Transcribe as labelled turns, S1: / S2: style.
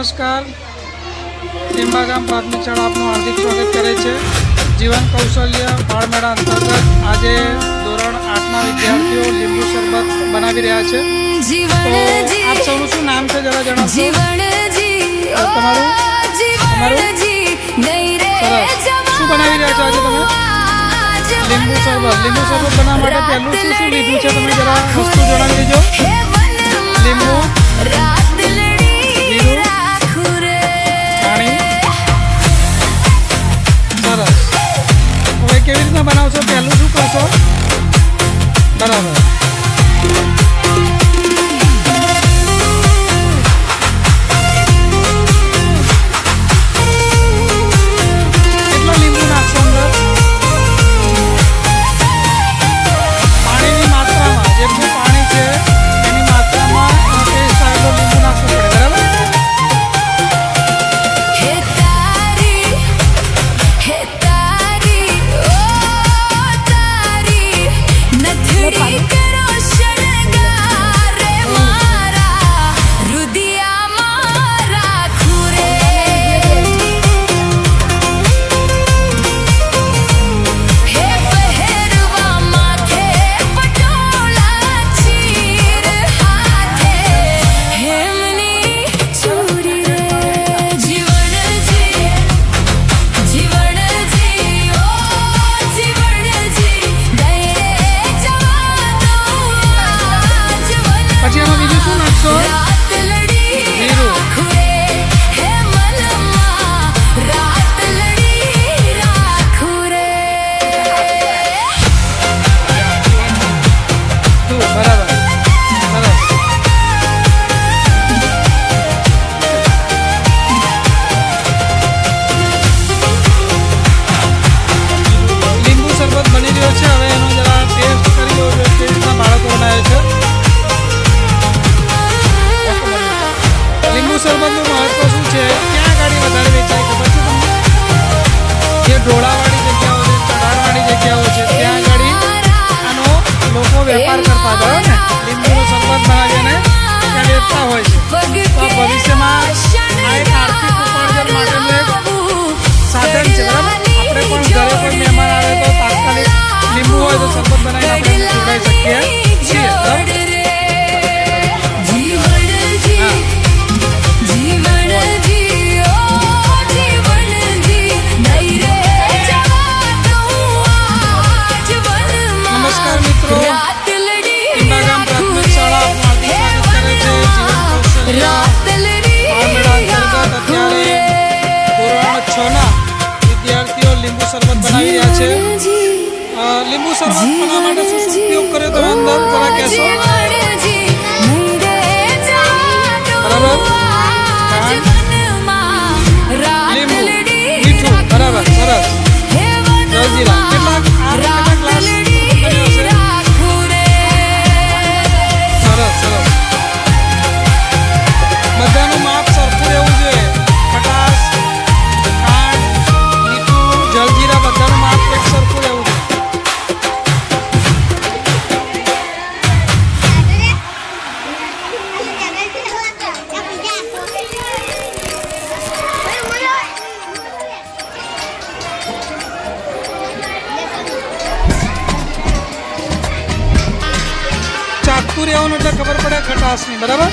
S1: નમસ્કાર, ટીંબા ગામ પ્રાથમિક શાળા આપનું હાર્દિક સ્વાગત કરે છે. જીવન કૌશલ્ય બાળમેળા અંતર્ગત આજે ધોરણ 8ના વિદ્યાર્થીઓ લીંબુ શરબત બનાવી રહ્યા છે. તો આપ સૌનું શું નામ છે જરા જણાવશો? તમારું સરસ. શું બનાવી રહ્યા છો આજે તમે? લીંબુ શરબત. લીંબુ શરબત બનાવવા માટે પહેલું શું શું લીધું છે તમે જરા વસ્તુ જણાવી દેજો. લીંબુ, જીરું, પાણી. સરસ. હવે કેવી રીતના બનાવશો? પહેલું શું કરશો? બરાબર. કેટલા લીંબુ નાખશો અંદર? પાણીની માત્રામાં, જેટલું પાણી છે એની માત્રામાં ટેસ્ટ આવેલો લીંબુ નાખવું પડે. બરાબર. પછી એમાં બીજું શું નાખશો? જીરું. બરાબર. સરસ. લીંબુ શરબત બની રહ્યો છે. હવે એનો જરા ટેસ્ટ કરી લો. કેવી રીતના બાળકો બનાવે છે. લીંબુ શરબતનું મહત્વ શું છે? ક્યાં ગાડી વધારે વેચાય ખબર છે તમને? જે ઢોળાવાળી જગ્યાઓ છે, ચઢાણવાળી જગ્યાઓ છે, ત્યાં ગાડી આનો લોકો વેપાર કરતા હોય ને, લીંબુનું શરબત બનાવીને ત્યાં વેચતા હોય છે. તો ભવિષ્યમાં આ એક આર્થિક ઉપાર્જન માટેનું એક સાધન છે. બરાબર. આપણે પણ ઘરે કોઈ મહેમાન આવે તો તાત્કાલિક લીંબુ હોય તો શરબત બનાવીને આપણે એને પીવડાવી શકીએ છીએ. બરાબર. નમસ્કાર મિત્રો, ટીંબા ગામ પ્રાથમિક શાળા આપનું હાર્દિક સ્વાગત કરે છે. જીવન કૌશલ્ય બાળમેળા અંતર્ગત અત્યારે ધોરણ 6ના વિદ્યાર્થીઓ લીંબુ શરબત બનાવી રહ્યા છે. લીંબુ શરબત બનાવવા માટે શું શું ઉપયોગ કર્યો તમે અંદર જરા કહેશો? બરાબર. લીંબુ, મીઠું. બરાબર. સરસ. જલજીરા. કેટલા ગ્લાસ? સરસ. સરસ. બધાનું માપ સરખું રહેવું જોઈએ. ખટાશ, ખાંડ, મીઠું, જલજીરા બધાનું માપ એક સરખું રહેવું જોઈએ. ચાખતું રહેવાનું એટલે ખબર પડે ખટાશની. બરાબર.